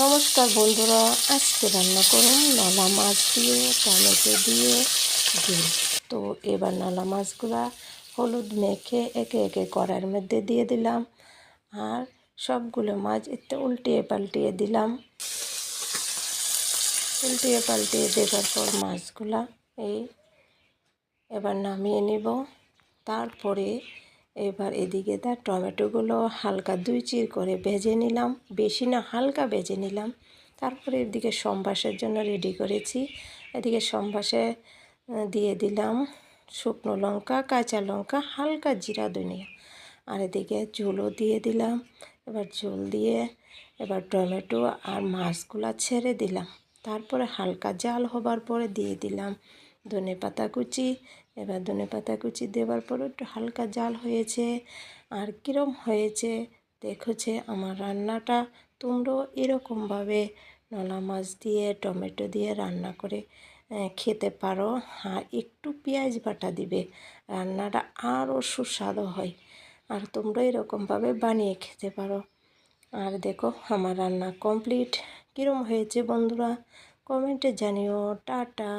নমস্কার বন্ধুরা, আজকে রান্না করুন নলা মাছ দিয়ে টমেটো দিয়ে ডিম। তো এবার নলা মাছগুলা হলুদ মেখে একে একে কড়াইয়ের মধ্যে দিয়ে দিলাম, আর সবগুলো মাছ একটু উল্টিয়ে পাল্টিয়ে দিলাম। উল্টিয়ে পাল্টিয়ে দেওয়ার পর মাছগুলা এবার নামিয়ে নিব। তারপরে এবার এদিকে তার টমেটোগুলো হালকা দুই চির করে ভেজে নিলাম, বেশি না হালকা ভেজে নিলাম। তারপরে এদিকে সম্বাসের জন্য রেডি করেছি। এদিকে সম্বাসে দিয়ে দিলাম শুকনো লঙ্কা, কাঁচা লঙ্কা, হালকা জিরা ধনিয়া, আর এদিকে ঝোলও দিয়ে দিলাম। এবার ঝোল দিয়ে এবার টমেটো আর মাছগুলা ছেড়ে দিলাম। তারপরে হালকা জাল হবার পরে দিয়ে দিলাম ধনেপাতা কুচি। এবার ধনেপাতা কুচি দেওয়ার পরে একটু হালকা জাল হয়েছে। আর কীরম হয়েছে দেখছে আমার রান্নাটা। তোমরাও এরকমভাবে নলা মাছ দিয়ে টমেটো দিয়ে রান্না করে খেতে পারো। আর একটু পেঁয়াজ বাটা দিবে, রান্নাটা আরও সুস্বাদু হয়। আর তোমরা এরকমভাবে বানিয়ে খেতে পারো। আর দেখো আমার রান্না কমপ্লিট। কীরম হয়েছে বন্ধুরা কমেন্টে জানিও। টাটা।